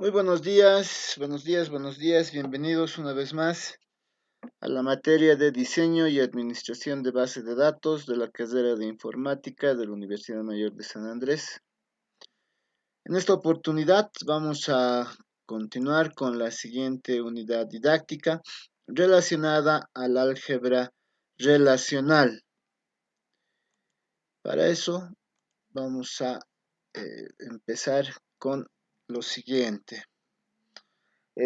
Muy buenos días, buenos días, buenos días. Bienvenidos una vez más a la materia de diseño y administración de bases de datos de la carrera de informática de la Universidad Mayor de San Andrés. En esta oportunidad vamos a continuar con la siguiente unidad didáctica relacionada al álgebra relacional. Para eso vamos a empezar con lo siguiente.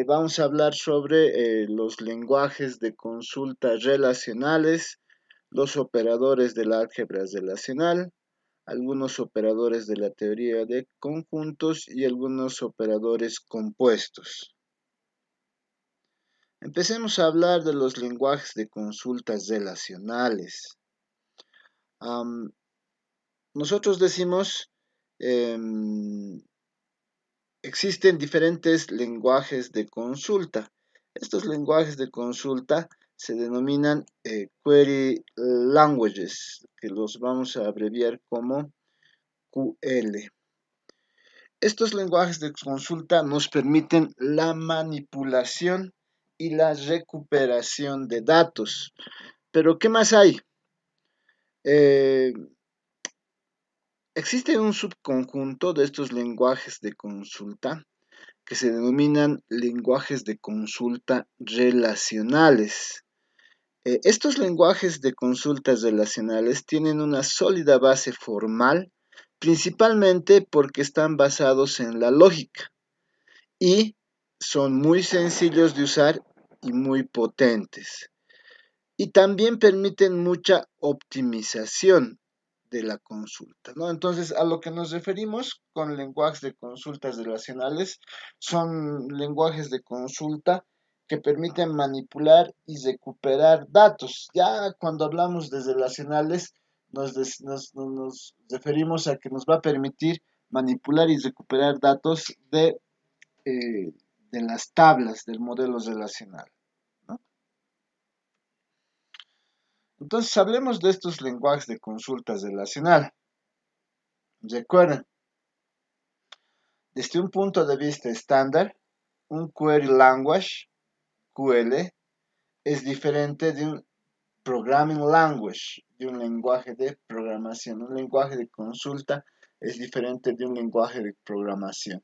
Vamos a hablar sobre los lenguajes de consulta relacionales, los operadores del álgebra relacional, algunos operadores de la teoría de conjuntos y algunos operadores compuestos. Empecemos a hablar de los lenguajes de consultas relacionales. Nosotros decimos existen diferentes lenguajes de consulta. Estos lenguajes de consulta se denominan Query Languages, que los vamos a abreviar como QL. Estos lenguajes de consulta nos permiten la manipulación y la recuperación de datos. Pero, ¿qué más hay? Existe un subconjunto de estos lenguajes de consulta que se denominan lenguajes de consulta relacionales. Estos lenguajes de consultas relacionales tienen una sólida base formal, principalmente porque están basados en la lógica y son muy sencillos de usar y muy potentes. Y también permiten mucha optimización de la consulta, ¿no? Entonces, a lo que nos referimos con lenguajes de consultas relacionales son lenguajes de consulta que permiten manipular y recuperar datos. Ya cuando hablamos de relacionales, nos referimos a que nos va a permitir manipular y recuperar datos de las tablas del modelo relacional, ¿no? Entonces, hablemos de estos lenguajes de consultas relacional. Recuerden, desde un punto de vista estándar, un query language, QL, es diferente de un programming language, de un lenguaje de programación. Un lenguaje de consulta es diferente de un lenguaje de programación.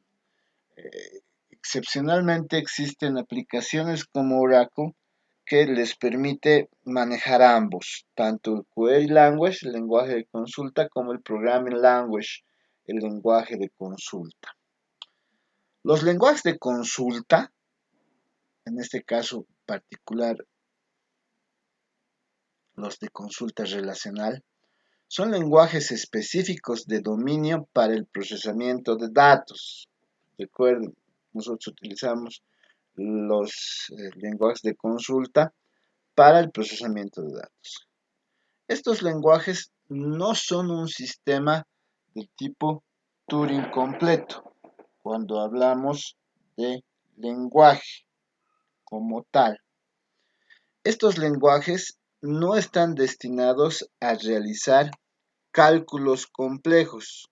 Excepcionalmente existen aplicaciones como Oracle que les permite manejar ambos, tanto el query language, el lenguaje de consulta, como el programming language, el lenguaje de consulta. Los lenguajes de consulta, en este caso particular los de consulta relacional, son lenguajes específicos de dominio para el procesamiento de datos. Recuerden, nosotros utilizamos los lenguajes de consulta para el procesamiento de datos. Estos lenguajes no son un sistema del tipo Turing completo cuando hablamos de lenguaje como tal. Estos lenguajes no están destinados a realizar cálculos complejos,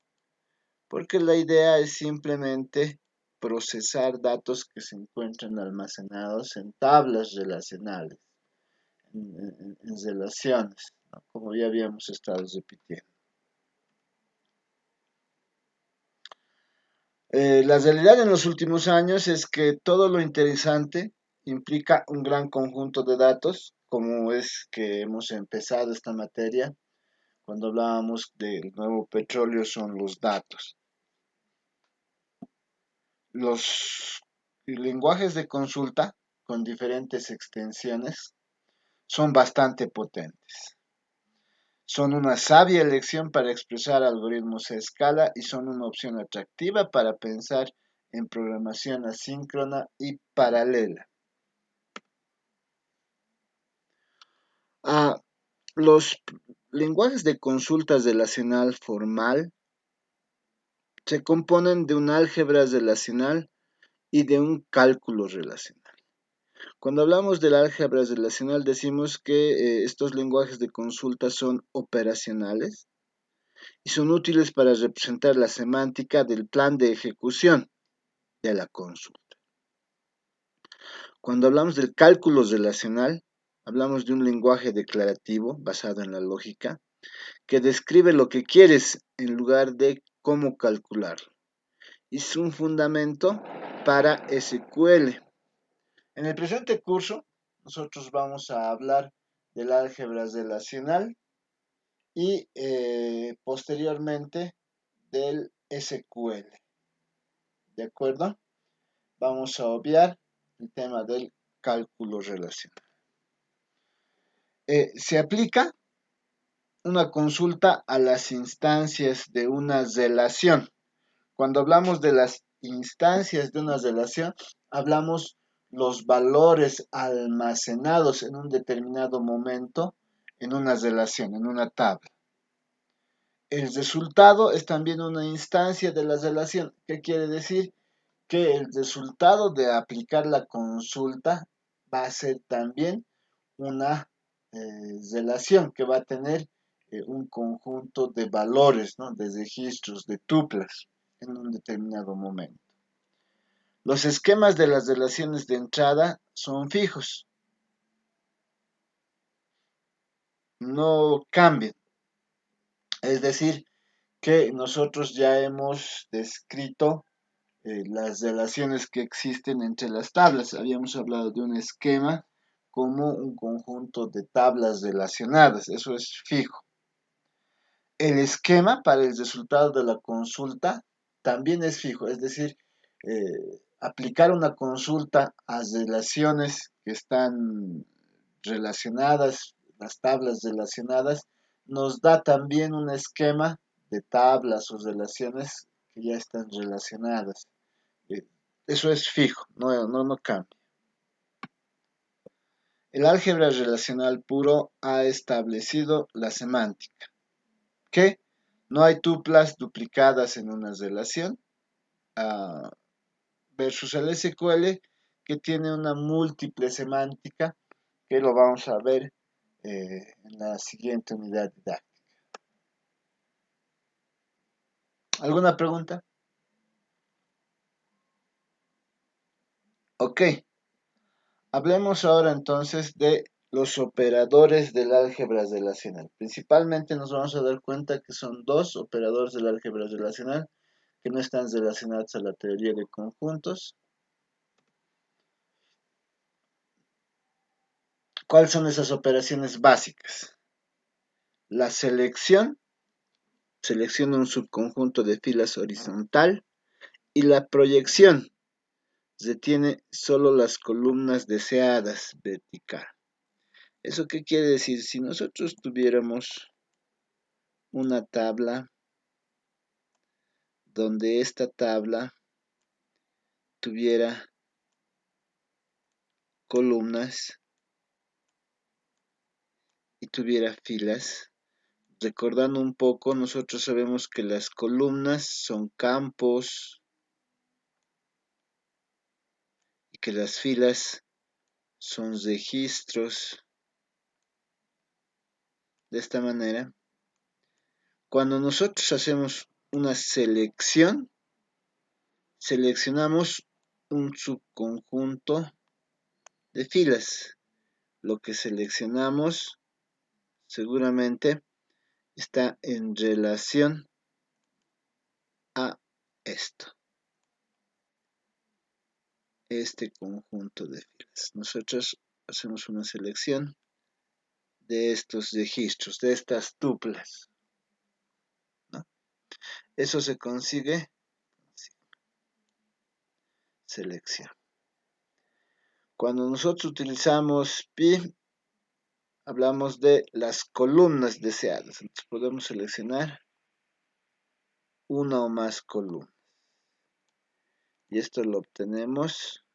porque la idea es simplemente procesar datos que se encuentran almacenados en tablas relacionales, en relaciones, ¿no? Como ya habíamos estado repitiendo. La realidad en los últimos años es que todo lo interesante implica un gran conjunto de datos, como es que hemos empezado esta materia. Cuando hablábamos del nuevo petróleo son los datos. Los lenguajes de consulta con diferentes extensiones son bastante potentes. Son una sabia elección para expresar algoritmos a escala y son una opción atractiva para pensar en programación asíncrona y paralela. Los lenguajes de consulta relacional formal se componen de un álgebra relacional y de un cálculo relacional. Cuando hablamos del álgebra relacional decimos que estos lenguajes de consulta son operacionales y son útiles para representar la semántica del plan de ejecución. de la consulta. Cuando hablamos del cálculo relacional, hablamos de un lenguaje declarativo basado en la lógica que describe lo que quieres en lugar de cómo calcularlo. Es un fundamento para SQL. En el presente curso, nosotros vamos a hablar del álgebra relacional y posteriormente del SQL. ¿De acuerdo? Vamos a obviar el tema del cálculo relacional. Se aplica una consulta a las instancias de una relación. Cuando hablamos de las instancias de una relación, hablamos los valores almacenados en un determinado momento en una relación, en una tabla. El resultado es también una instancia de la relación. ¿Qué quiere decir? Que el resultado de aplicar la consulta va a ser también una relación que va a tener un conjunto de valores, ¿no? De registros, de tuplas en un determinado momento. Los esquemas de las relaciones de entrada son fijos, no cambian. Es decir, que nosotros ya hemos descrito las relaciones que existen entre las tablas. Habíamos hablado de un esquema como un conjunto de tablas relacionadas, eso es fijo. El esquema para el resultado de la consulta también es fijo, es decir, aplicar una consulta a relaciones que están relacionadas, las tablas relacionadas, nos da también un esquema de tablas o relaciones que ya están relacionadas. Eh, Eso es fijo, no cambia. El álgebra relacional puro ha establecido la semántica, que no hay tuplas duplicadas en una relación, versus el SQL, que tiene una múltiple semántica, que lo vamos a ver en la siguiente unidad didáctica. ¿Alguna pregunta? Ok. Hablemos ahora entonces de los operadores del álgebra relacional. Principalmente nos vamos a dar cuenta que son dos operadores del álgebra relacional que no están relacionados a la teoría de conjuntos. ¿Cuáles son esas operaciones básicas? La selección, selecciona un subconjunto de filas horizontal, y la proyección, retiene solo las columnas deseadas vertical. ¿Eso qué quiere decir? Si nosotros tuviéramos una tabla donde esta tabla tuviera columnas y tuviera filas, recordando un poco, nosotros sabemos que las columnas son campos y que las filas son registros. De esta manera, cuando nosotros hacemos una selección, seleccionamos un subconjunto de filas. Lo que seleccionamos seguramente está en relación a esto, este conjunto de filas. Nosotros hacemos una selección de estos registros, de estas tuplas, ¿no? Eso se consigue selección. Cuando nosotros utilizamos pi, hablamos de las columnas deseadas. Entonces podemos seleccionar una o más columnas. Y esto lo obtenemos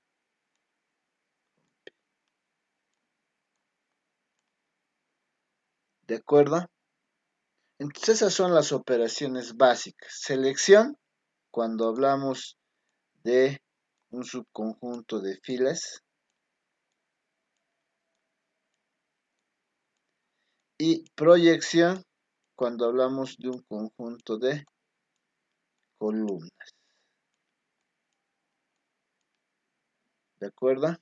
¿de acuerdo? Entonces esas son las operaciones básicas. Selección, cuando hablamos de un subconjunto de filas. Y proyección, cuando hablamos de un conjunto de columnas. ¿De acuerdo?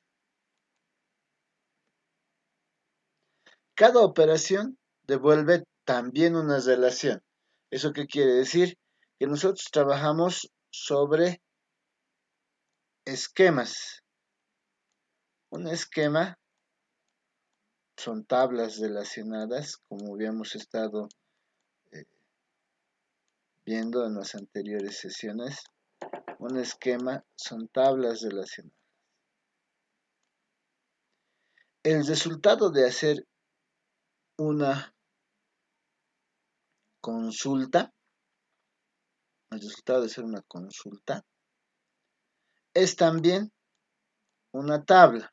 Cada operación devuelve también una relación. ¿Eso qué quiere decir? Que nosotros trabajamos sobre esquemas. Un esquema son tablas relacionadas, como habíamos estado eh, viendo en las anteriores sesiones. Un esquema son tablas relacionadas. El resultado de hacer una consulta, el resultado de hacer una consulta es también una tabla,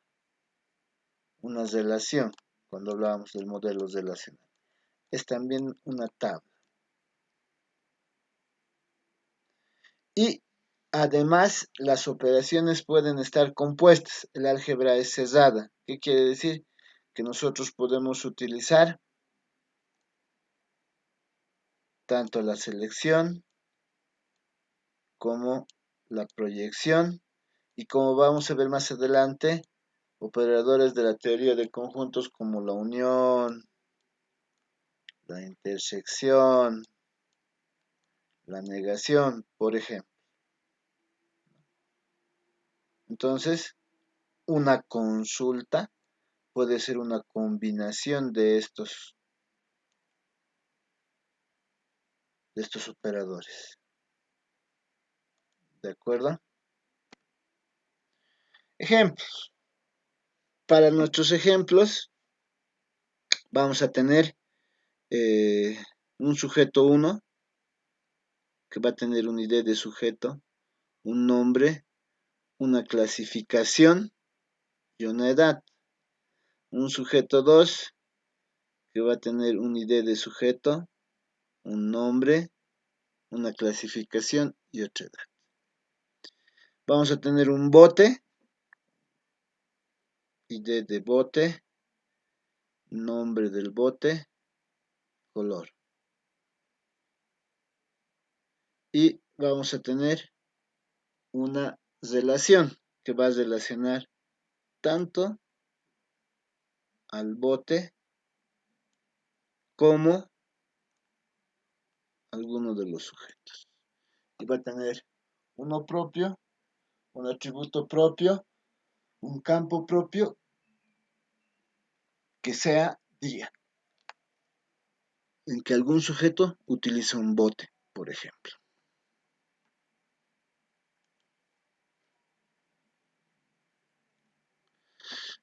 una relación, cuando hablábamos del modelo relacional. Es también una tabla. Y además las operaciones pueden estar compuestas. El álgebra es cerrada. ¿Qué quiere decir? Que nosotros podemos utilizar tanto la selección como la proyección y como vamos a ver más adelante, operadores de la teoría de conjuntos como la unión, la intersección, la negación, por ejemplo. Entonces, una consulta puede ser una combinación de estos operadores. ¿De acuerdo? Ejemplos. Para nuestros ejemplos vamos a tener un sujeto 1 que va a tener una idea de sujeto, un nombre, una clasificación y una edad. Un sujeto 2 que va a tener una idea de sujeto, un nombre, una clasificación y otra edad. Vamos a tener un bote, idea de bote, nombre del bote, color. Y vamos a tener una relación que va a relacionar tanto al bote como alguno de los sujetos. Y va a tener uno propio, un atributo propio, un campo propio que sea día, en que algún sujeto utiliza un bote, por ejemplo.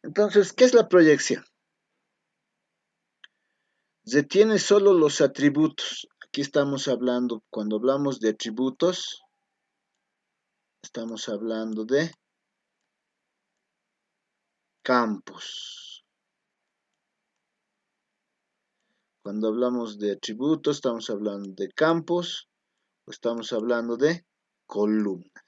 Entonces, ¿qué es la proyección? Retiene solo los atributos. Aquí estamos hablando, cuando hablamos de atributos, estamos hablando de campos. Cuando hablamos de atributos, estamos hablando de campos o estamos hablando de columnas.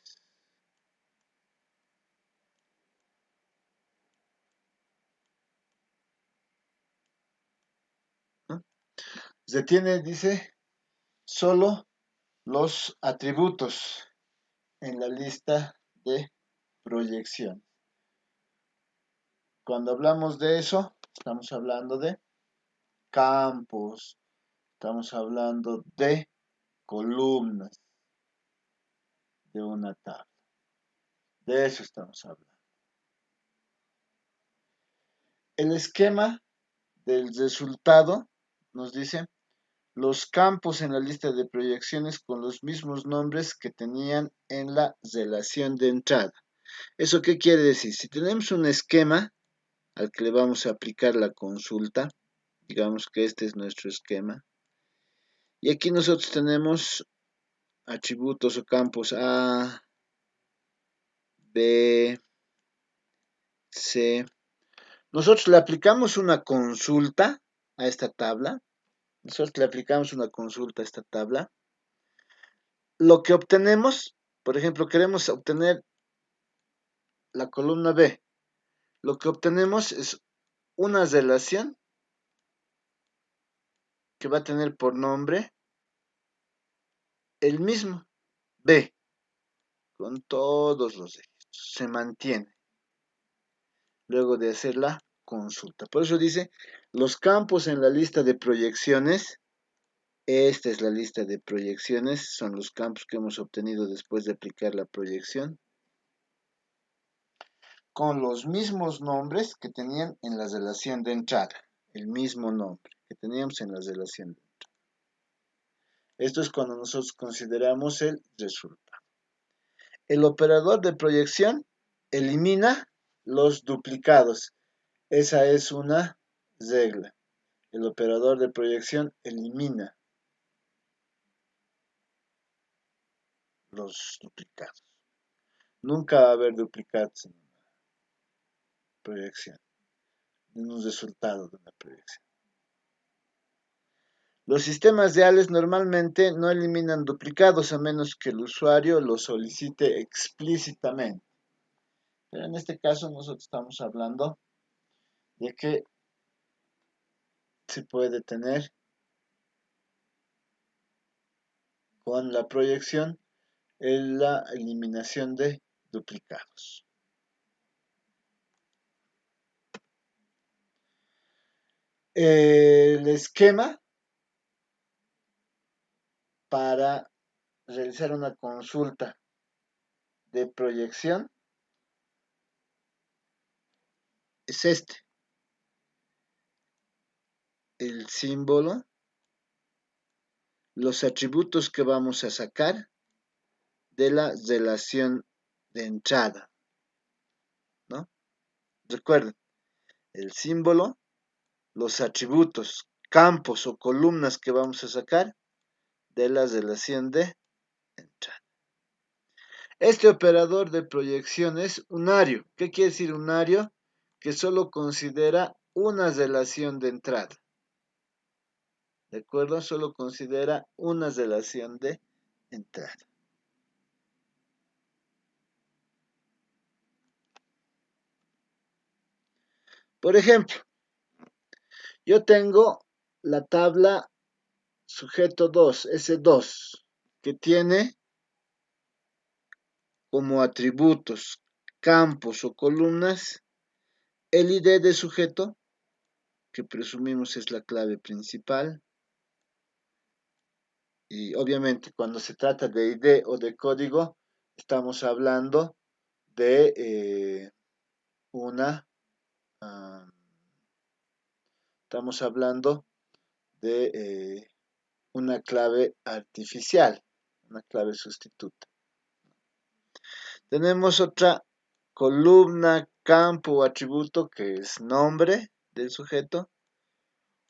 ¿No? Retiene, dice, solo los atributos en la lista de proyección. Cuando hablamos de eso, estamos hablando de campos, estamos hablando de columnas de una tabla. De eso estamos hablando. El esquema del resultado nos dice los campos en la lista de proyecciones con los mismos nombres que tenían en la relación de entrada. ¿Eso qué quiere decir? Si tenemos un esquema al que le vamos a aplicar la consulta, digamos que este es nuestro esquema, y aquí nosotros tenemos atributos o campos A, B, C. Nosotros le aplicamos una consulta a esta tabla. Nosotros le aplicamos una consulta a esta tabla. Lo que obtenemos, por ejemplo, queremos obtener la columna B. Lo que obtenemos es una relación que va a tener por nombre el mismo B, con todos los ejes. Se mantiene. luego de hacer la consulta. Por eso dice, los campos en la lista de proyecciones, esta es la lista de proyecciones, son los campos que hemos obtenido después de aplicar la proyección, con los mismos nombres que tenían en la relación de entrada, el mismo nombre que teníamos en la relación de entrada. Esto es cuando nosotros consideramos el resultado. El operador de proyección elimina los duplicados. Esa es una regla. El operador de proyección elimina los duplicados. Nunca va a haber duplicados en una proyección, en un resultado de una proyección. Los sistemas reales normalmente no eliminan duplicados a menos que el usuario lo solicite explícitamente. Pero en este caso nosotros estamos hablando de que se puede tener con la proyección la eliminación de duplicados. El esquema para realizar una consulta de proyección es este. El símbolo, los atributos que vamos a sacar de la relación de entrada, ¿no? Recuerden, el símbolo, los atributos, campos o columnas que vamos a sacar de la relación de entrada. Este operador de proyección es unario. ¿Qué quiere decir unario? Que solo considera una relación de entrada. ¿De acuerdo? Solo considera una relación de entrada. Por ejemplo, yo tengo la tabla sujeto 2, S2, que tiene como atributos, campos o columnas el ID de sujeto, que presumimos es la clave principal. Y obviamente cuando se trata de ID o de código, estamos hablando de estamos hablando de una clave artificial, una clave sustituta. Tenemos otra columna, campo o atributo que es nombre del sujeto,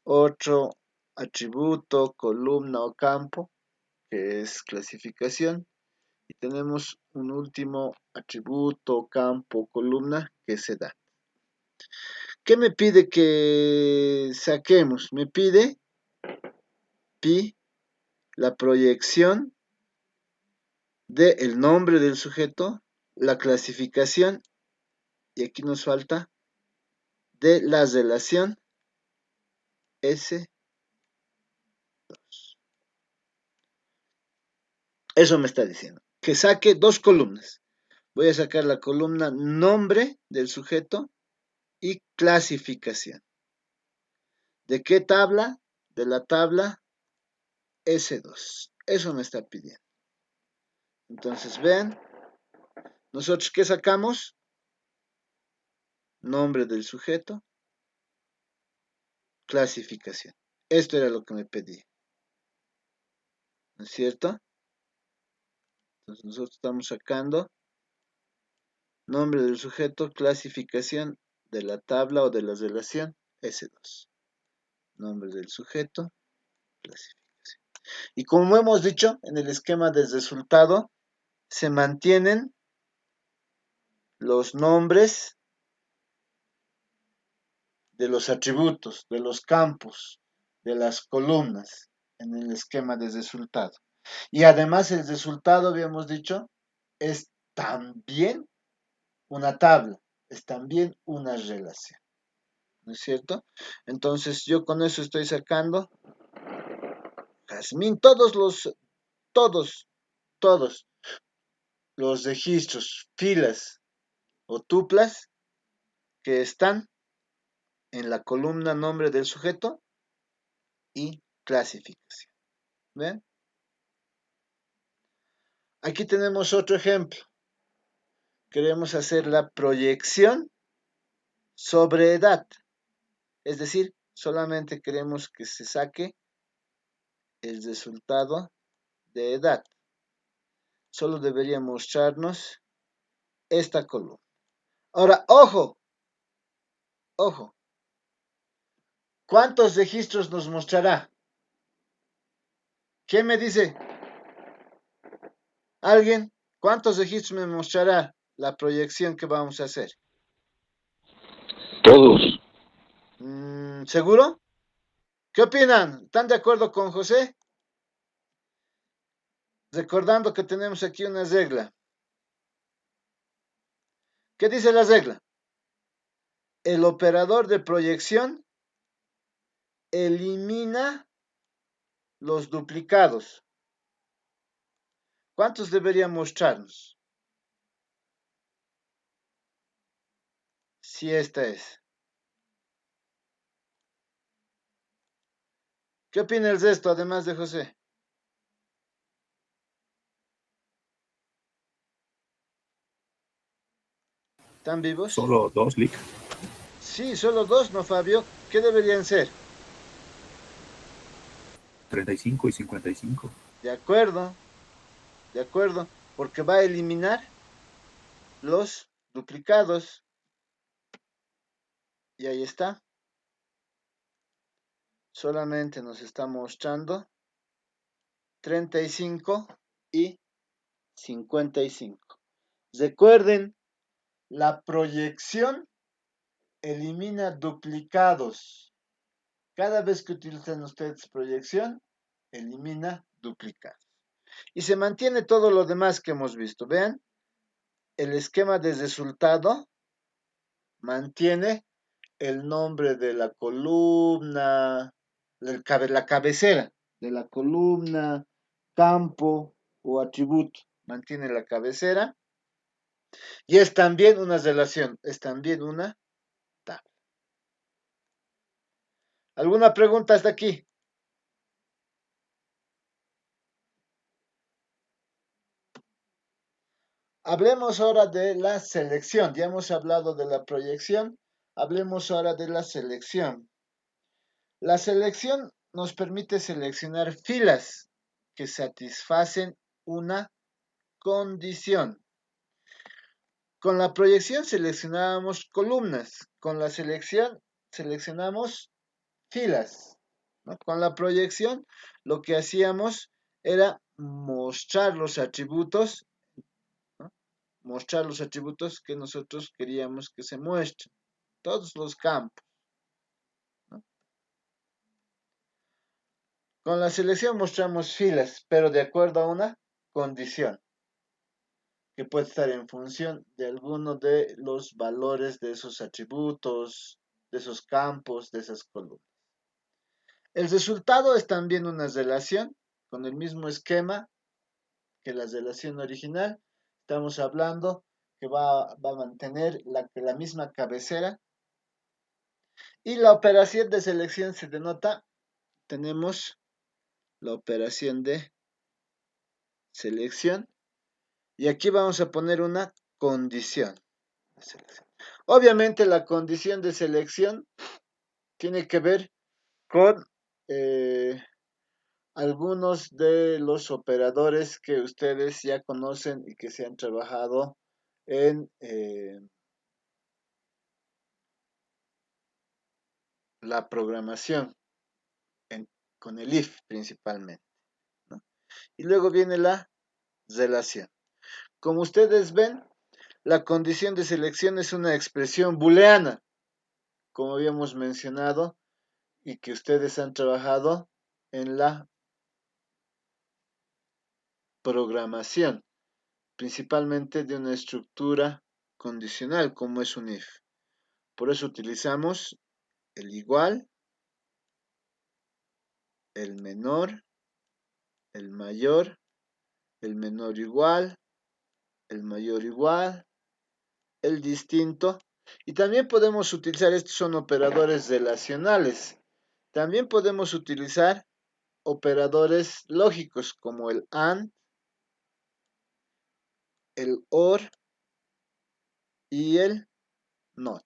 otro atributo, columna o campo que es clasificación, y tenemos un último atributo, campo, columna que es edad. ¿Qué me pide que saquemos? Me pide pi la proyección del nombre del sujeto, la clasificación, y aquí nos falta de la relación S2. Eso me está diciendo. Que saque dos columnas. Voy a sacar la columna nombre del sujeto y clasificación. ¿De qué tabla? De la tabla S2. Eso me está pidiendo. Entonces, vean, nosotros ¿qué sacamos? Nombre del sujeto, clasificación. Esto era lo que me pedía. ¿No es cierto? Entonces nosotros estamos sacando nombre del sujeto, clasificación de la tabla o de la relación S2. Nombre del sujeto, clasificación. Y como hemos dicho, en el esquema de resultado se mantienen los nombres de los atributos, de los campos, de las columnas en el esquema de resultado. Y además el resultado, habíamos dicho, es también una tabla, es también una relación. ¿No es cierto? Entonces yo con eso estoy sacando, Jazmín, todos los registros, filas o tuplas que están en la columna nombre del sujeto y clasificación. ¿Ven? Aquí tenemos otro ejemplo. Queremos hacer la proyección sobre edad. Es decir, solamente queremos que se saque el resultado de edad. Solo debería mostrarnos esta columna. Ahora, ojo, ojo. ¿Cuántos registros nos mostrará? ¿Quién me dice? ¿Alguien? ¿Cuántos registros me mostrará la proyección que vamos a hacer? Todos. ¿Seguro? ¿Qué opinan? ¿Están de acuerdo con José? Recordando que tenemos aquí una regla. ¿Qué dice la regla? El operador de proyección elimina los duplicados. ¿Cuántos debería mostrarnos? Si esta es. ¿Qué opina el resto, además de José? ¿Están vivos? Solo dos, Lick. Sí, solo dos, ¿no, Fabio? ¿Qué deberían ser? 35 y 55. De acuerdo, porque va a eliminar los duplicados. Y ahí está. Solamente nos está mostrando 35 y 55. Recuerden, la proyección elimina duplicados. Cada vez que utilizan ustedes proyección, elimina duplicados. Y se mantiene todo lo demás que hemos visto. Vean, el esquema de resultado mantiene el nombre de la columna, la cabecera de la columna, campo o atributo. Mantiene la cabecera. Y es también una relación, es también una tabla. ¿Alguna pregunta hasta aquí? Hablemos ahora de la selección. Ya hemos hablado de la proyección. Hablemos ahora de la selección. La selección nos permite seleccionar filas que satisfacen una condición. Con la proyección seleccionábamos columnas. Con la selección seleccionamos filas, ¿no? Con la proyección lo que hacíamos era mostrar los atributos, ¿no? Mostrar los atributos que nosotros queríamos que se muestren, todos los campos, ¿no? Con la selección mostramos filas, pero de acuerdo a una condición, que puede estar en función de alguno de los valores de esos atributos, de esos campos, de esas columnas. El resultado es también una relación con el mismo esquema que la relación original. Estamos hablando que va a mantener la misma cabecera. Y la operación de selección se denota, tenemos la operación de selección. Y aquí vamos a poner una condición de selección. Obviamente la condición de selección tiene que ver con algunos de los operadores que ustedes ya conocen y que se han trabajado en la programación, con el if principalmente, ¿no? Y luego viene la relación. Como ustedes ven, la condición de selección es una expresión booleana, como habíamos mencionado, y que ustedes han trabajado en la programación, principalmente de una estructura condicional como es un if. Por eso utilizamos el igual, el menor, el mayor, el menor igual, el mayor igual, el distinto Y también podemos utilizar, estos son operadores relacionales. También podemos utilizar operadores lógicos como el AND, el OR y el NOT.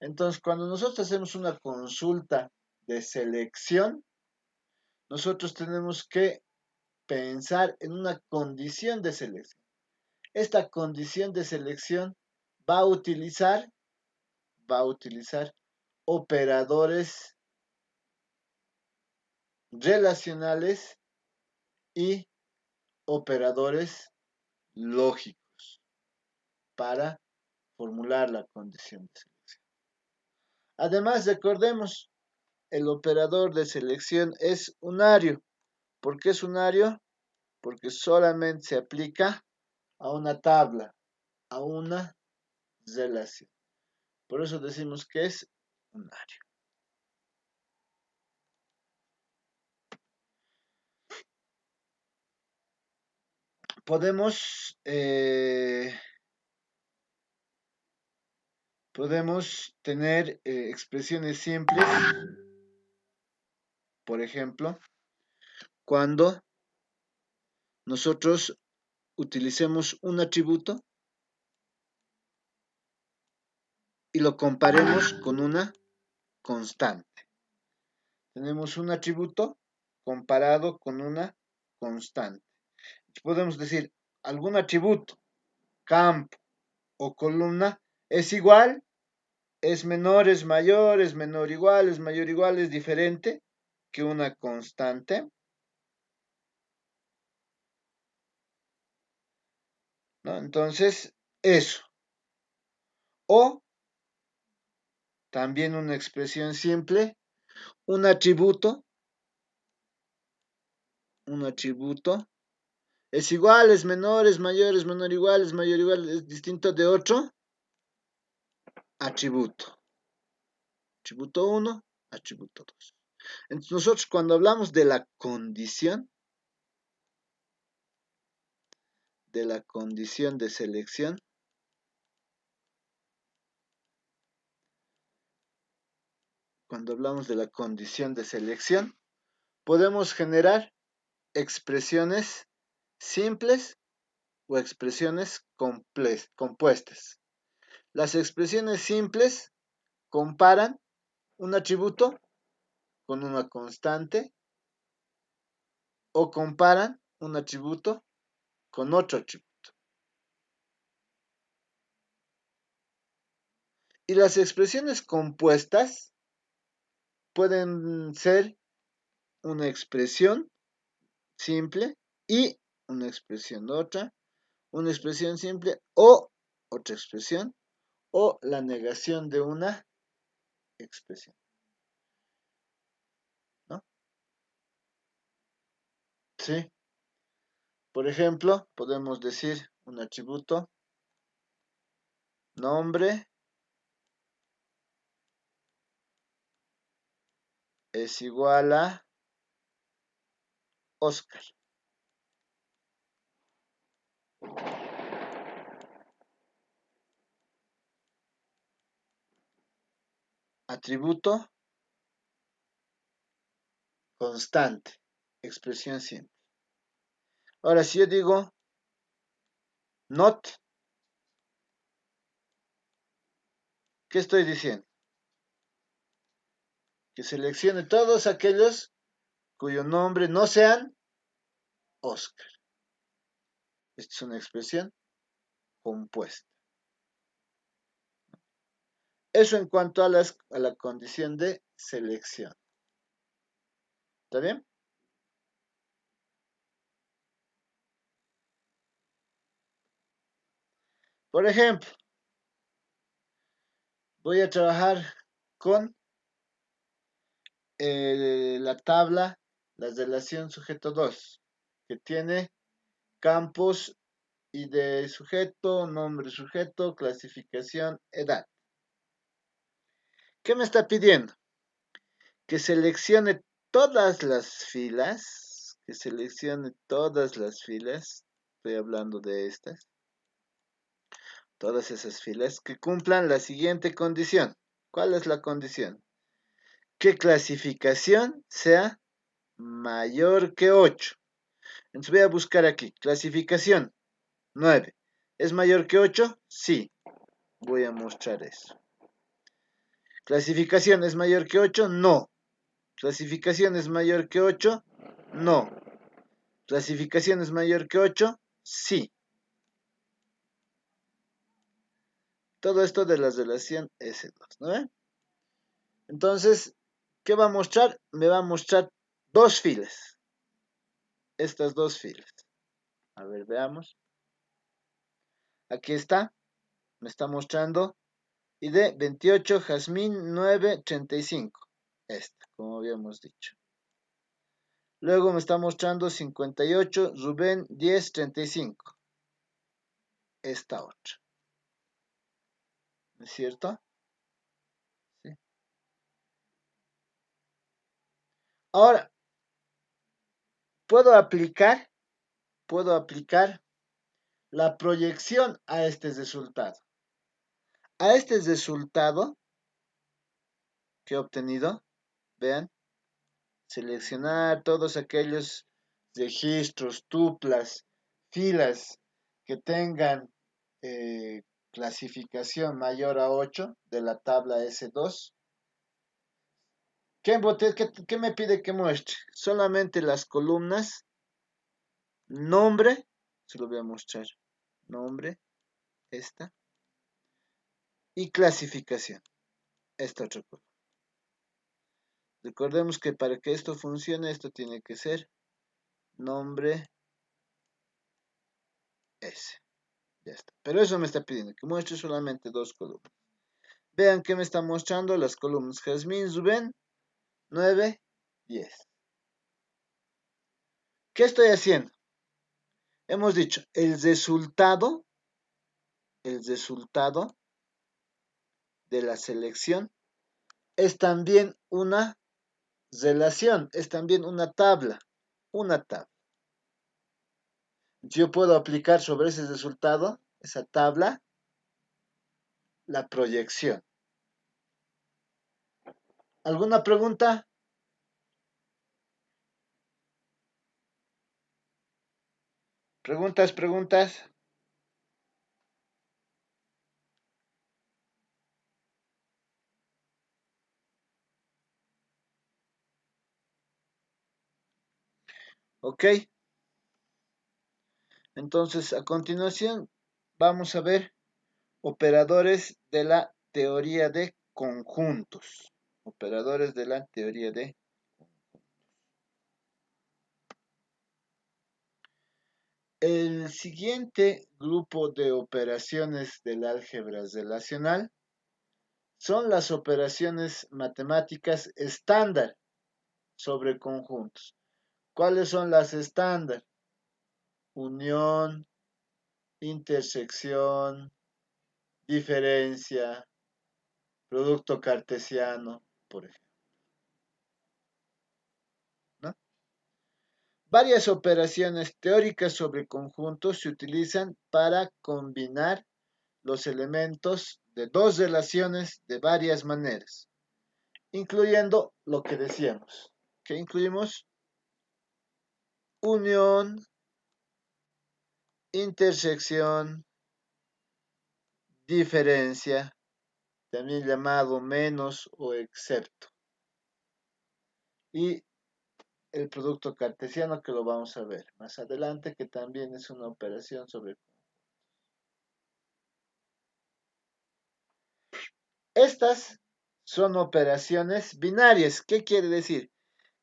Entonces, cuando nosotros hacemos una consulta de selección, nosotros tenemos que pensar en una condición de selección. Esta condición de selección va a utilizar, operadores relacionales y operadores lógicos para formular la condición de selección. Además, recordemos, el operador de selección es unario. ¿Por qué es unario? Porque solamente se aplica a una tabla, a una relación. Por eso decimos que es unario. Podemos, tener expresiones simples, por ejemplo, cuando nosotros utilicemos un atributo y lo comparemos con una constante. Tenemos un atributo comparado con una constante. Podemos decir, algún atributo, campo o columna, es igual, es menor, es mayor, es menor igual, es mayor igual, es diferente que una constante, ¿no? Entonces, eso. O también una expresión simple, un atributo es igual, es menor, es mayor, es menor igual, es mayor igual, es distinto de otro atributo. Atributo 1, atributo 2. Entonces nosotros cuando hablamos de la condición de selección, podemos generar expresiones simples o expresiones compuestas. Las expresiones simples comparan un atributo con una constante o comparan un atributo con otro atributo. Y las expresiones compuestas pueden ser una expresión simple y una expresión una expresión simple o otra expresión, o la negación de una expresión, ¿no? Sí. Por ejemplo, podemos decir un atributo, nombre es igual a Oscar. Atributo constante, expresión simple. Ahora, si yo digo not, ¿qué estoy diciendo? Que seleccione todos aquellos cuyo nombre no sean Oscar. Esta es una expresión compuesta. Eso en cuanto a la condición de selección. ¿Está bien? Por ejemplo, voy a trabajar con la tabla, la relación sujeto 2, que tiene campos y de sujeto, nombre sujeto, clasificación, edad. ¿Qué me está pidiendo? Que seleccione todas las filas, estoy hablando de estas, todas esas filas que cumplan la siguiente condición. ¿Cuál es la condición? Que clasificación sea mayor que 8. Entonces voy a buscar aquí, clasificación 9. ¿Es mayor que 8? Sí. Voy a mostrar eso. ¿Clasificación es mayor que 8? No. ¿Clasificación es mayor que 8? No. ¿Clasificación es mayor que 8? Sí. Todo esto de la relación S2, ¿no ve? Entonces, ¿qué va a mostrar? Me va a mostrar dos filas. Estas dos filas. A ver, veamos. Aquí está. Me está mostrando ID 28, Jazmín 9, 35. Esta, como habíamos dicho. Luego me está mostrando 58, Rubén 10, 35. Esta otra. ¿No es cierto? Sí. Ahora, puedo aplicar la proyección a este resultado. A este resultado que he obtenido, vean, seleccionar todos aquellos registros, tuplas, filas que tengan clasificación mayor a 8 de la tabla S2. ¿Qué me pide que muestre? Solamente las columnas, nombre, se lo voy a mostrar, nombre, esta, y clasificación, esta otra columna. Recordemos que para que esto funcione, esto tiene que ser nombre S. Ya está. Pero eso me está pidiendo, que muestre solamente dos columnas. Vean que me está mostrando las columnas Jazmín, Rubén, 9, 10. ¿Qué estoy haciendo? Hemos dicho, el resultado de la selección es también una relación, es también una tabla. Una tabla. Yo puedo aplicar sobre ese resultado, esa tabla, la proyección. ¿Alguna pregunta? ¿Preguntas? Ok. Entonces, a continuación, vamos a ver operadores de la teoría de conjuntos. Operadores de la teoría de... El siguiente grupo de operaciones del álgebra relacional son las operaciones matemáticas estándar sobre conjuntos. ¿Cuáles son las estándar? Unión, intersección, diferencia, producto cartesiano, por ejemplo, ¿no? Varias operaciones teóricas sobre conjuntos se utilizan para combinar los elementos de dos relaciones de varias maneras, incluyendo lo que decíamos. ¿Qué incluimos? Unión, intersección, diferencia, también llamado menos o excepto. Y el producto cartesiano, que lo vamos a ver más adelante, que también es una operación sobre... Estas son operaciones binarias. ¿Qué quiere decir?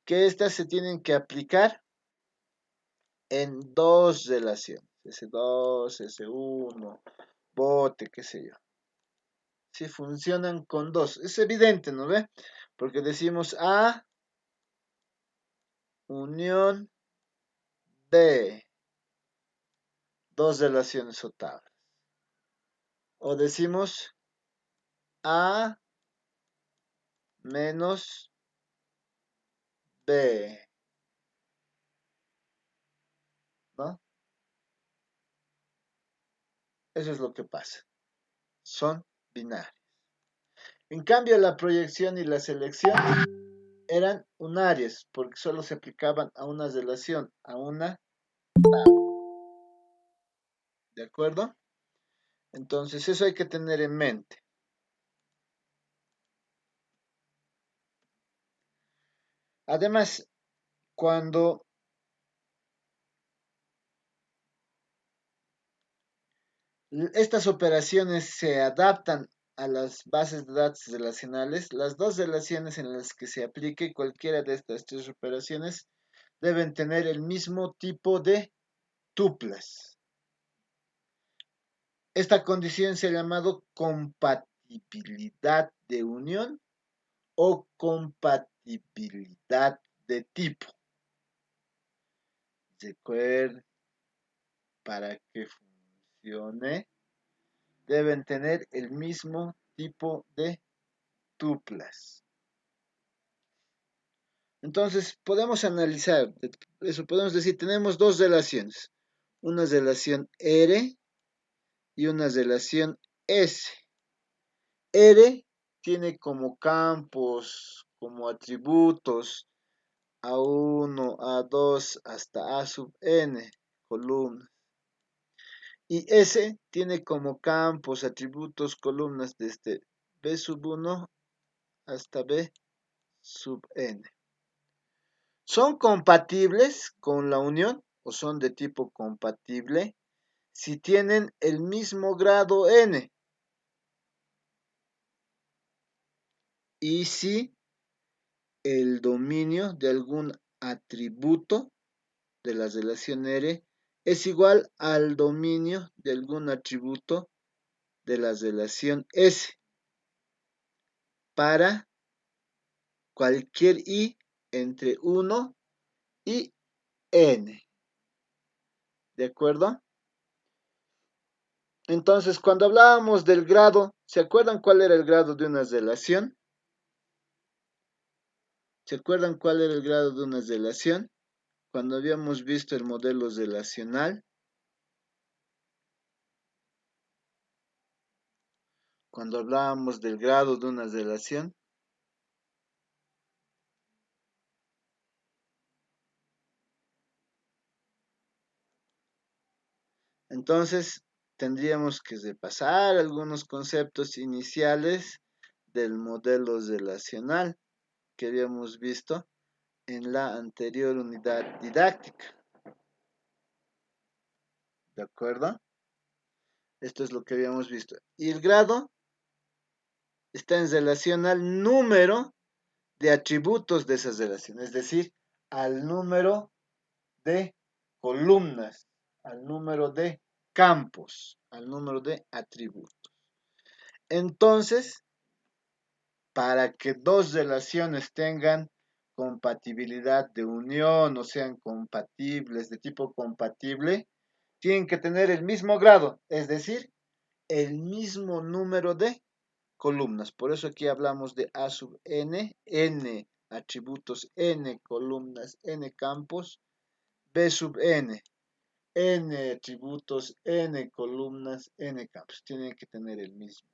Que estas se tienen que aplicar en dos relaciones. S2, S1, bote, qué sé yo. Si funcionan con dos. Es evidente, ¿no ve? Porque decimos A, unión B. Dos relaciones o tablas. O decimos A menos B, ¿no? Eso es lo que pasa. son binarias. En cambio, la proyección y la selección eran unarias, porque solo se aplicaban a una relación, a una, ¿de acuerdo? Entonces, eso hay que tener en mente. Además, cuando estas operaciones se adaptan a las bases de datos relacionales, las dos relaciones en las que se aplique cualquiera de estas tres operaciones deben tener el mismo tipo de tuplas. Esta condición se ha llamado compatibilidad de unión o compatibilidad de tipo. Recuerden, para que funcione, deben tener el mismo tipo de tuplas. Entonces, podemos analizar eso, podemos decir, tenemos dos relaciones, una relación R y una relación S. R tiene como campos, como atributos A1, A2 hasta A sub n columnas. Y S tiene como campos, atributos, columnas desde B sub 1 hasta B sub n. ¿Son compatibles con la unión o son de tipo compatible si tienen el mismo grado n? Y si el dominio de algún atributo de la relación R es igual al dominio de algún atributo de la relación S para cualquier I entre 1 y n. ¿De acuerdo? Entonces, cuando hablábamos del grado, ¿se acuerdan cuál era el grado de una relación? ¿Se acuerdan cuál era el grado de una relación? Cuando habíamos visto el modelo relacional, cuando hablábamos del grado de una relación, entonces tendríamos que repasar algunos conceptos iniciales del modelo relacional que habíamos visto en la anterior unidad didáctica. ¿De acuerdo? Esto es lo que habíamos visto. Y el grado está en relación al número de atributos de esas relaciones, es decir, al número de columnas, al número de campos, al número de atributos. Entonces, para que dos relaciones tengan compatibilidad de unión o sean compatibles de tipo compatible, tienen que tener el mismo grado, es decir, el mismo número de columnas. Por eso aquí hablamos de A sub n, n atributos, n columnas, n campos, B sub n, n atributos, n columnas, n campos. Tienen que tener el mismo.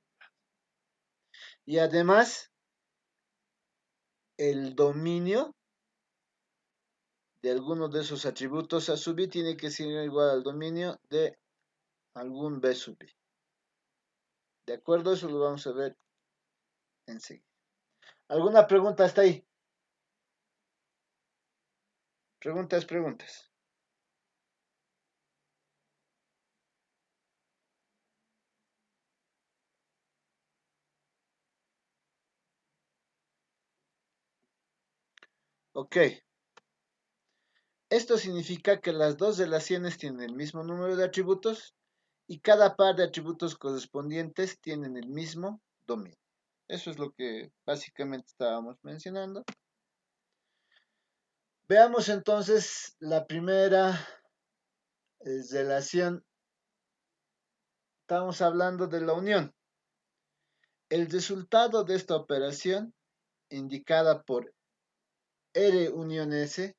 Y además, el dominio de alguno de esos atributos A sub i tiene que ser igual al dominio de algún B sub i. ¿De acuerdo? Eso lo vamos a ver enseguida. ¿Alguna pregunta hasta ahí? Preguntas, preguntas. Ok. Esto significa que las dos relaciones tienen el mismo número de atributos y cada par de atributos correspondientes tienen el mismo dominio. Eso es lo que básicamente estábamos mencionando. Veamos entonces la primera relación. Estamos hablando de la unión. El resultado de esta operación, indicada por R unión S,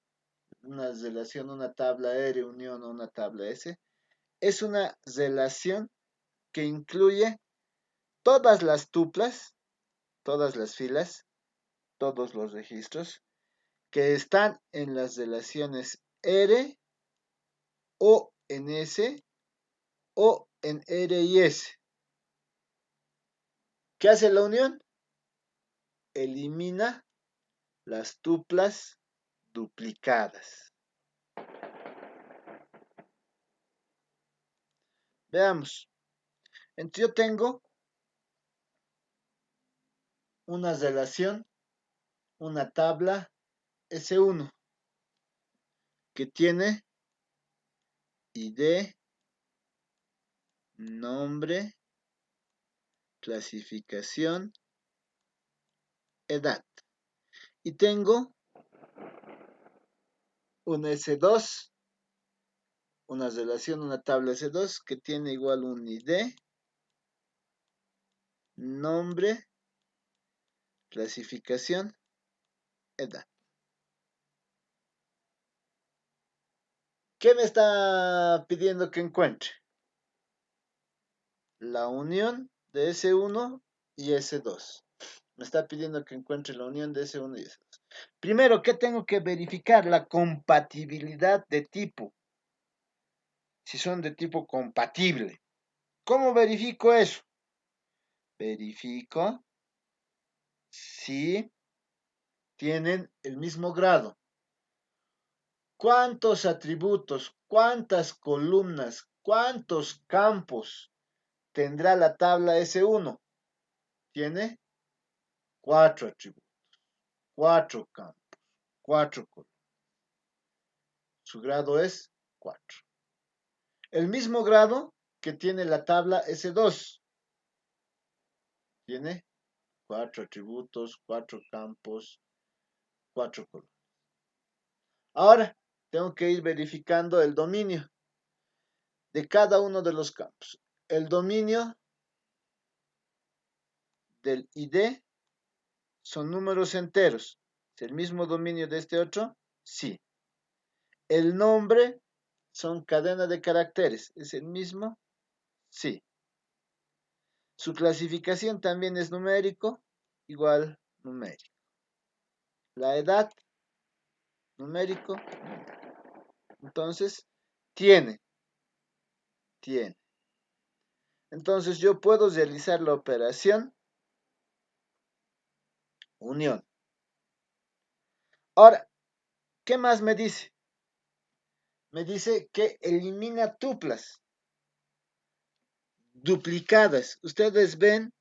una relación, una tabla R unión a una tabla S, es una relación que incluye todas las tuplas, todas las filas, todos los registros que están en las relaciones R o en S o en R y S. ¿Qué hace la unión? Elimina las tuplas duplicadas. Veamos. Entonces yo tengo una relación, una tabla S1 que tiene ID, nombre, clasificación, edad. Y tengo un S2, una relación, una tabla S2 que tiene igual un ID, nombre, clasificación, edad. ¿Qué me está pidiendo que encuentre? La unión de S1 y S2. Me está pidiendo que encuentre la unión de S1 y S2. Primero, ¿qué tengo que verificar? La compatibilidad de tipo. Si son de tipo compatible. ¿Cómo verifico eso? Verifico si tienen el mismo grado. ¿Cuántos atributos, cuántas columnas, cuántos campos tendrá la tabla S1? Tiene 4 atributos, 4 campos, 4 columnas. Su grado es 4. El mismo grado que tiene la tabla S2. Tiene 4 atributos, 4 campos, 4 columnas. Ahora tengo que ir verificando el dominio de cada uno de los campos. El dominio del ID son números enteros. ¿Es el mismo dominio de este otro? Sí. El nombre son cadena de caracteres. ¿Es el mismo? Sí. Su clasificación también es numérico, igual numérico. La edad, numérico. Entonces, tiene. Entonces, yo puedo realizar la operación unión. Ahora, ¿qué más me dice? Me dice que elimina tuplas duplicadas. Ustedes ven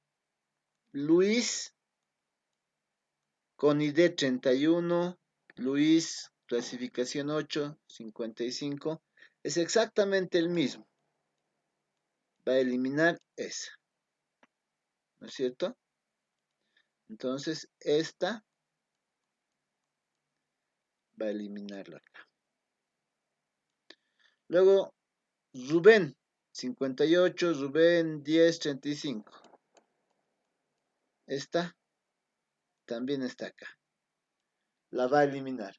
Luis con ID 31, Luis, clasificación 8, 55. Es exactamente el mismo. Va a eliminar esa. ¿No es cierto? Entonces, esta va a eliminarla. Luego, Rubén, 58, Rubén, 10, 35. Esta también está acá. La va a eliminar.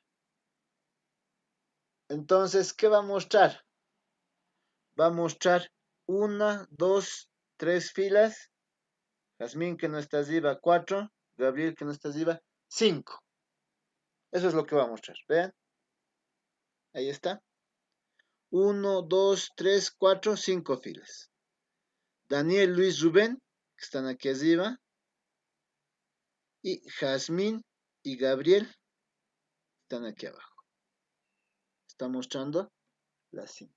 Entonces, ¿qué va a mostrar? Va a mostrar 1, 2, 3 filas. Jazmín que no está arriba, 4. Gabriel que no está arriba, 5. Eso es lo que va a mostrar. Vean. Ahí está. 1, 2, 3, 4, 5 filas. Daniel, Luis, Rubén, que están aquí arriba. Y Jazmín y Gabriel están aquí abajo. Está mostrando las 5.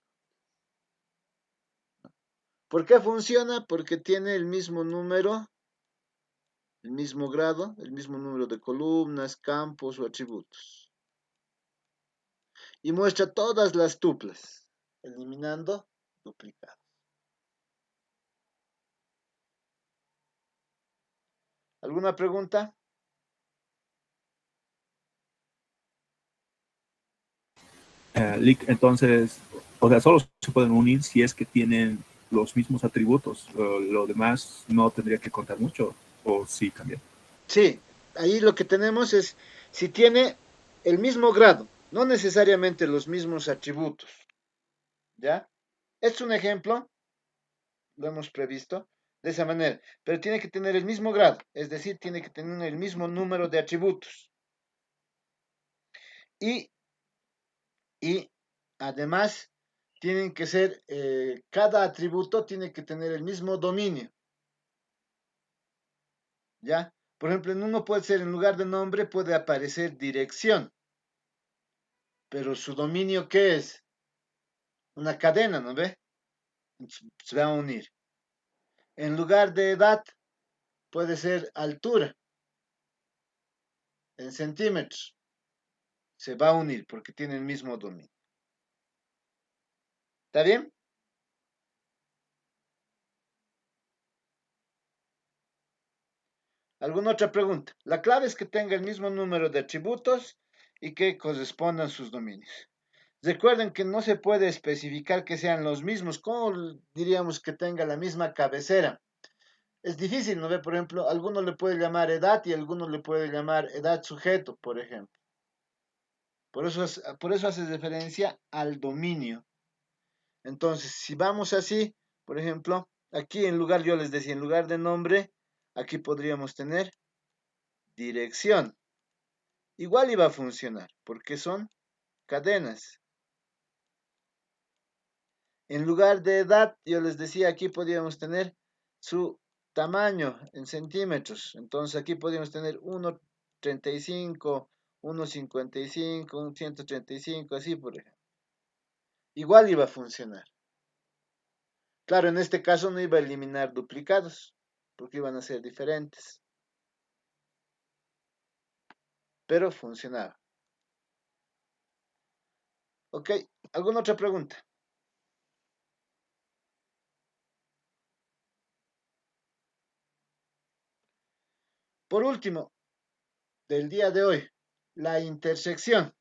¿Por qué funciona? Porque tiene el mismo número, el mismo grado, el mismo número de columnas, campos o atributos. Y muestra todas las tuplas, eliminando duplicados. ¿Alguna pregunta? Lick, entonces, o sea, solo se pueden unir si es que tienen los mismos atributos. Lo demás no tendría que contar mucho, o sí también. Sí, ahí lo que tenemos es si tiene el mismo grado, no necesariamente los mismos atributos. ¿Ya? Es un ejemplo, lo hemos previsto. de esa manera, pero tiene que tener el mismo grado, es decir, tiene que tener el mismo número de atributos. Y, y además, tienen que ser, cada atributo tiene que tener el mismo dominio, ¿ya? Por ejemplo, en uno puede ser, en lugar de nombre, puede aparecer dirección, pero su dominio, ¿qué es? Una cadena, ¿no ve? Se va a unir. En lugar de edad, puede ser altura, en centímetros. Se va a unir porque tiene el mismo dominio. ¿Está bien? ¿Alguna otra pregunta? La clave es que tenga el mismo número de atributos y que correspondan sus dominios. Recuerden que no se puede especificar que sean los mismos. ¿Cómo diríamos que tenga la misma cabecera? Es difícil, ¿no ve? Por ejemplo, alguno le puede llamar edad y alguno le puede llamar edad sujeto, por ejemplo. Por eso hace referencia al dominio. Entonces, si vamos así, por ejemplo, aquí en lugar, yo les decía, en lugar de nombre, aquí podríamos tener dirección. Igual iba a funcionar, porque son cadenas. En lugar de edad, yo les decía, aquí podríamos tener su tamaño en centímetros. Entonces aquí podríamos tener 1,35, 1,55, 135, así por ejemplo. Igual iba a funcionar. Claro, en este caso no iba a eliminar duplicados, porque iban a ser diferentes, pero funcionaba. Ok, ¿alguna otra pregunta? Por último, del día de hoy, la intersección.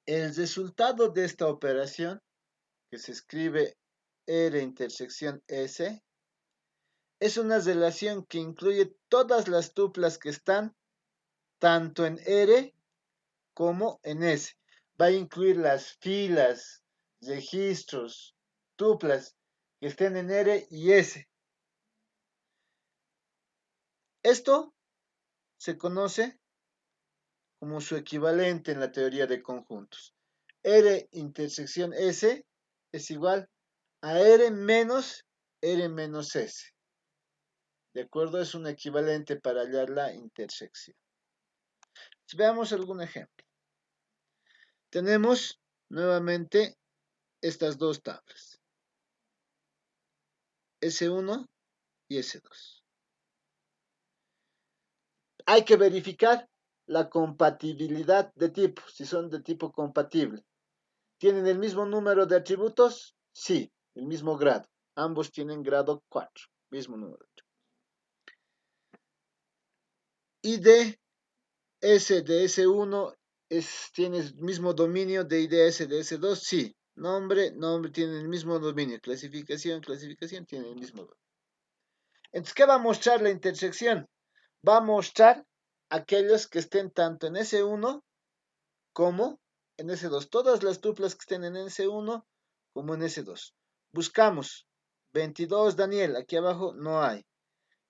El resultado de esta operación, que se escribe R intersección S, es una relación que incluye todas las tuplas que están tanto en R como en S. Va a incluir las filas, registros, tuplas que estén en R y S. Esto se conoce como su equivalente en la teoría de conjuntos. R intersección S es igual a R menos R menos S. ¿De acuerdo? Es un equivalente para hallar la intersección. Veamos algún ejemplo. Tenemos nuevamente estas dos tablas, S1 y S2. Hay que verificar la compatibilidad de tipo, si son de tipo compatible. ¿Tienen el mismo número de atributos? Sí, el mismo grado. Ambos tienen grado 4, mismo número de atributos. Y de S de S1 tiene el mismo dominio de IDS de S2, sí. Nombre, nombre, tienen el mismo dominio. Clasificación, clasificación, tienen el mismo dominio. Entonces, ¿qué va a mostrar la intersección? Va a mostrar aquellos que estén tanto en S1 como en S2. Todas las tuplas que estén en S1 como en S2. Buscamos 22 Daniel, aquí abajo no hay.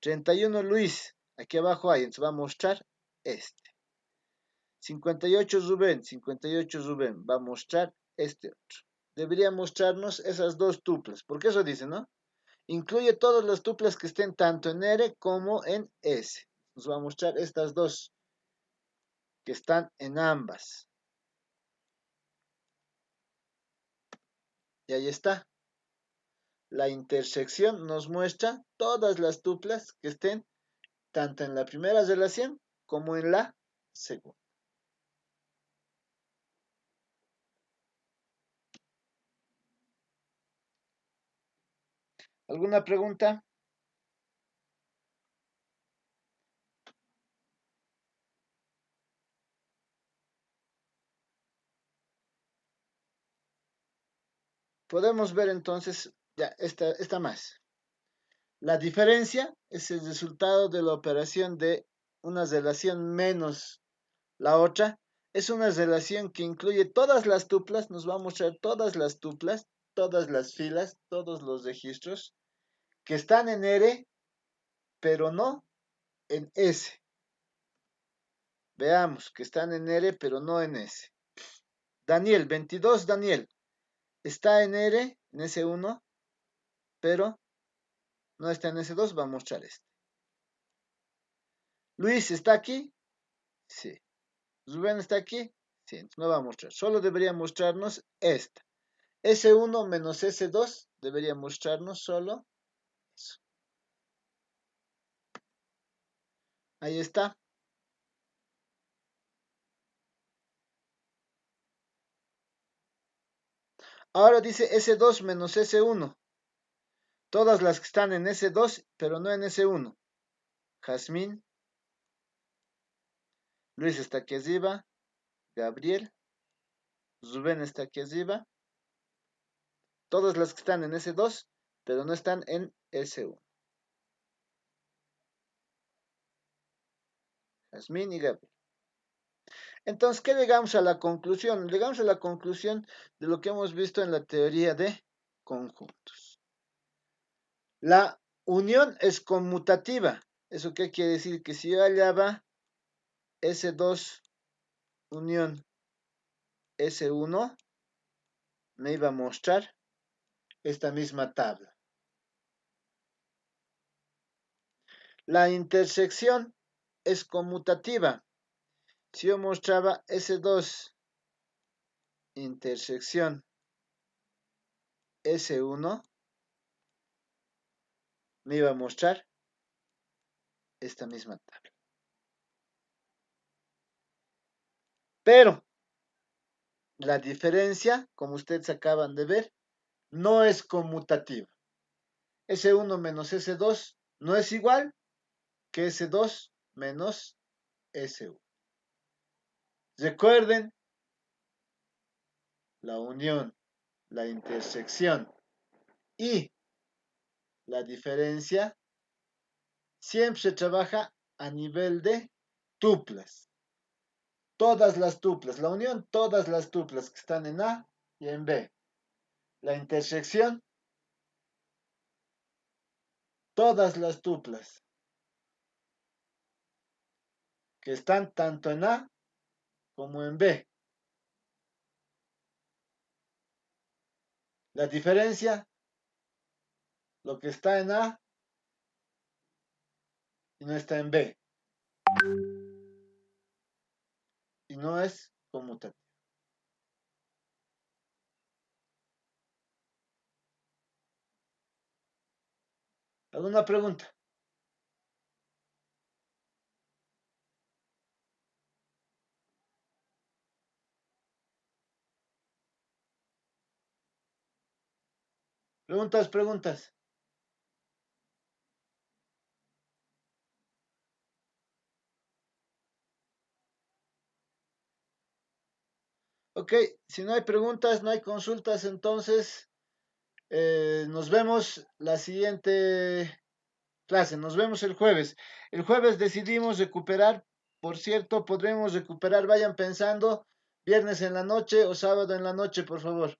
31 Luis, aquí abajo hay. Entonces va a mostrar este. 58 Rubén, 58 Rubén, va a mostrar este otro. Debería mostrarnos esas dos tuplas, porque eso dice, ¿no? Incluye todas las tuplas que estén tanto en R como en S. Nos va a mostrar estas dos que están en ambas. Y ahí está. La intersección nos muestra todas las tuplas que estén tanto en la primera relación como en la segunda. ¿Alguna pregunta? Podemos ver entonces, ya, esta más. La diferencia es el resultado de la operación de una relación menos la otra. Es una relación que incluye todas las tuplas, nos va a mostrar todas las tuplas, todas las filas, todos los registros que están en R, pero no en S. Veamos, que están en R, pero no en S. Daniel, 22, Daniel, está en R, en S1, pero no está en S2, va a mostrar este. Luis, ¿está aquí? Sí. Rubén, ¿está aquí? Sí, no va a mostrar. Solo debería mostrarnos esta. S1 menos S2 debería mostrarnos solo eso. Ahí está. Ahora dice S2 menos S1. Todas las que están en S2, pero no en S1. Jazmín. Luis está aquí arriba. Gabriel. Rubén está aquí arriba. Todas las que están en S2, pero no están en S1. Jazmín y Gabriel. Entonces, ¿qué llegamos a la conclusión? Llegamos a la conclusión de lo que hemos visto en la teoría de conjuntos. La unión es conmutativa. ¿Eso qué quiere decir? Que si yo hallaba S2 unión S1, me iba a mostrar esta misma tabla. La intersección es conmutativa. Si yo mostraba S2 intersección S1, me iba a mostrar esta misma tabla. Pero la diferencia, como ustedes acaban de ver, no es conmutativa. S1 menos S2 no es igual que S2 menos S1. Recuerden, la unión, la intersección y la diferencia siempre se trabaja a nivel de tuplas. Todas las tuplas, la unión, todas las tuplas que están en A y en B. La intersección, todas las tuplas que están tanto en A como en B. La diferencia, lo que está en A y no está en B. Y no es conmutativo. ¿Alguna pregunta? Preguntas, preguntas. Ok, si no hay preguntas, no hay consultas, entonces nos vemos la siguiente clase. Nos vemos el jueves. El jueves decidimos recuperar, por cierto, podremos recuperar, vayan pensando, viernes en la noche o sábado en la noche, por favor.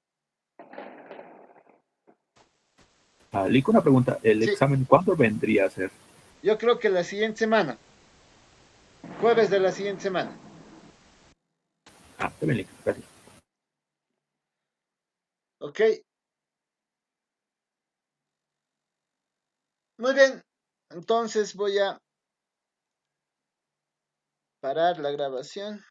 Lick, una pregunta. ¿El Sí, examen cuándo vendría a ser? yo creo que la siguiente semana, jueves de la siguiente semana. Está bien, Lick. Gracias. Ok, muy bien. Entonces voy a parar la grabación.